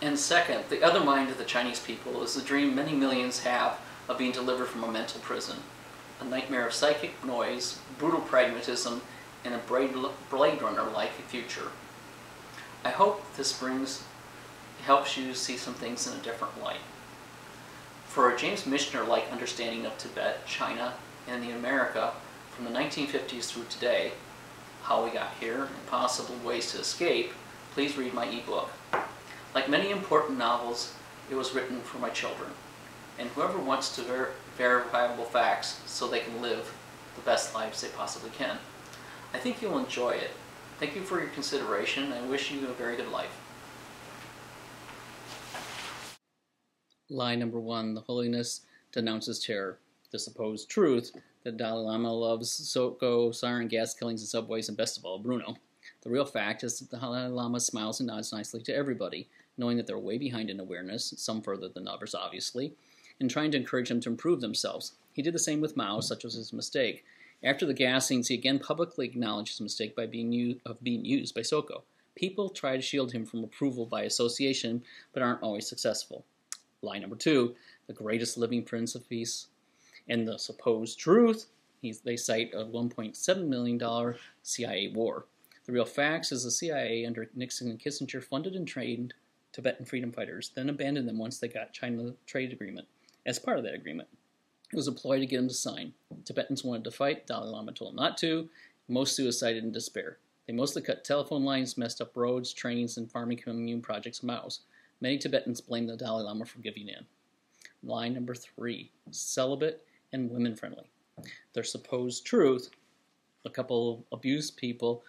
And second, the other mind of the Chinese people is the dream many millions have of being delivered from a mental prison. A nightmare of psychic noise, brutal pragmatism, and a Blade Runner-like future. I hope this helps you see some things in a different light. For a James Michener-like understanding of Tibet, China, and the America from the 1950s through today, how we got here, and possible ways to escape, please read my ebook. Like many important novels, it was written for my children, and whoever wants to verifiable facts so they can live the best lives they possibly can. I think you'll enjoy it. Thank you for your consideration, and I wish you a very good life. Lie number 1, the holiness denounces terror. The supposed truth, that Dalai Lama loves Soko, sarin gas killings in subways, and best of all, Bruno. The real fact is that the Dalai Lama smiles and nods nicely to everybody, knowing that they're way behind in awareness, some further than others obviously, and trying to encourage them to improve themselves. He did the same with Mao, such was his mistake. After the gassings, he again publicly acknowledged his mistake by being used by Soko. People try to shield him from approval by association, but aren't always successful. Lie number 2, the greatest living Prince of Peace. And the supposed truth, they cite a $1.7 million CIA war. The real facts is the CIA under Nixon and Kissinger funded and trained Tibetan freedom fighters, then abandoned them once they got China trade agreement. As part of that agreement, it was a ploy to get them to sign. Tibetans wanted to fight, Dalai Lama told them not to. Most suicided in despair. They mostly cut telephone lines, messed up roads, trains, and farming commune projects of Mao's. Many Tibetans blame the Dalai Lama for giving in. Lie number 3, celibate and women-friendly. Their supposed truth, a couple abused people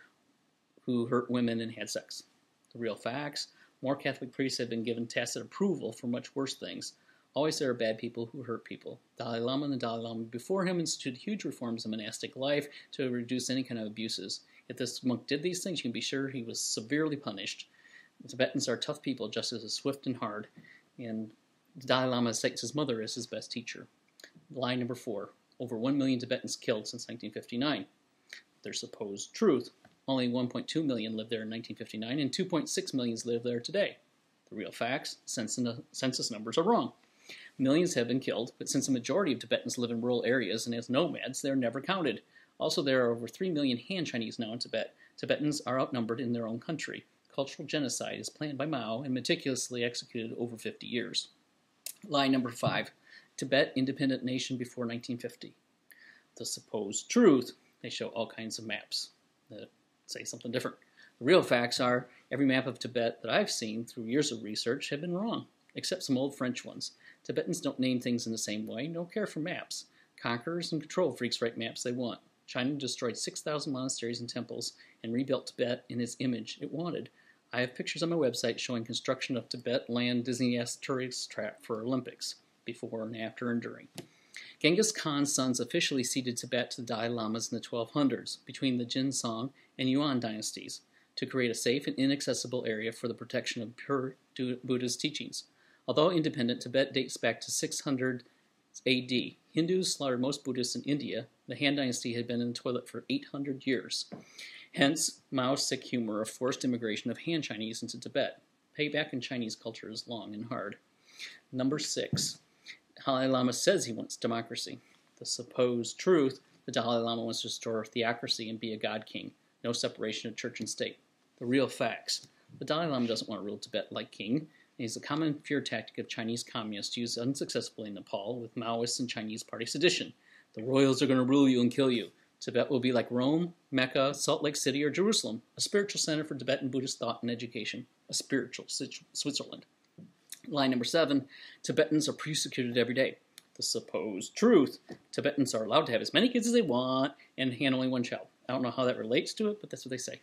who hurt women and had sex. The real facts, more Catholic priests have been given tacit approval for much worse things. Always there are bad people who hurt people. Dalai Lama and the Dalai Lama before him instituted huge reforms in monastic life to reduce any kind of abuses. If this monk did these things, you can be sure he was severely punished. The Tibetans are tough people, just as swift and hard, and the Dalai Lama cites his mother as his best teacher. Lie number 4, over 1 million Tibetans killed since 1959. Their supposed truth, only 1.2 million lived there in 1959, and 2.6 million live there today. The real facts, census numbers are wrong. Millions have been killed, but since a majority of Tibetans live in rural areas and as nomads, they are never counted. Also, there are over 3 million Han Chinese now in Tibet. Tibetans are outnumbered in their own country. Cultural genocide is planned by Mao and meticulously executed over 50 years. Lie number 5, Tibet independent nation before 1950. The supposed truth, they show all kinds of maps that say something different. The real facts are, every map of Tibet that I've seen through years of research have been wrong, except some old French ones. Tibetans don't name things in the same way, don't care for maps. Conquerors and control freaks write maps they want. China destroyed 6,000 monasteries and temples and rebuilt Tibet in its image it wanted. I have pictures on my website showing construction of Tibet land Disney-esque tourist trap for Olympics, before and after and during. Genghis Khan's sons officially ceded Tibet to the Dalai Lamas in the 1200s, between the Jinsong and Yuan dynasties, to create a safe and inaccessible area for the protection of pure Buddhist teachings. Although independent, Tibet dates back to 600 AD. Hindus slaughtered most Buddhists in India. The Han dynasty had been in the toilet for 800 years. Hence, Mao's sick humor of forced immigration of Han Chinese into Tibet. Payback in Chinese culture is long and hard. Number 6. Dalai Lama says he wants democracy. The supposed truth, the Dalai Lama wants to restore theocracy and be a god king. No separation of church and state. The real facts. The Dalai Lama doesn't want to rule Tibet like king, and he's a common fear tactic of Chinese communists used unsuccessfully in Nepal with Maoist and Chinese party sedition. The royals are going to rule you and kill you. Tibet will be like Rome, Mecca, Salt Lake City, or Jerusalem, a spiritual center for Tibetan Buddhist thought and education, a spiritual Switzerland. Line number 7, Tibetans are persecuted every day. The supposed truth, Tibetans are allowed to have as many kids as they want and hand only one child. I don't know how that relates to it, but that's what they say.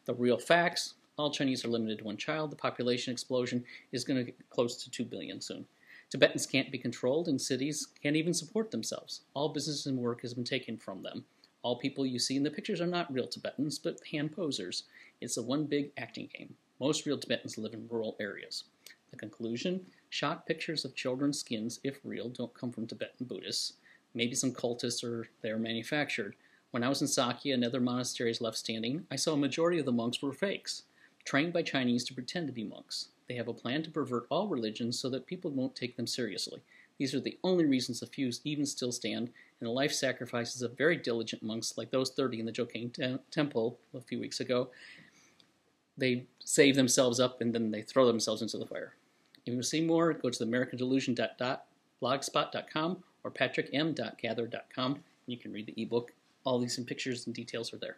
The real facts, all Chinese are limited to one child. The population explosion is going to get close to 2 billion soon. Tibetans can't be controlled, and cities can't even support themselves. All business and work has been taken from them. All people you see in the pictures are not real Tibetans, but Han posers. It's a one big acting game. Most real Tibetans live in rural areas. The conclusion, shot pictures of children's skins, if real, don't come from Tibetan Buddhists. Maybe some cultists or they are manufactured. When I was in Sakya and other monasteries left standing, I saw a majority of the monks were fakes, trained by Chinese to pretend to be monks. They have a plan to pervert all religions so that people won't take them seriously. These are the only reasons a few even still stand, and the life sacrifices of very diligent monks like those 30 in the Joking temple a few weeks ago. They save themselves up and then they throw themselves into the fire. If you want to see more, go to theamericandelusion.blogspot.com or patrickm.gather.com, and you can read the ebook. All these pictures and details are there.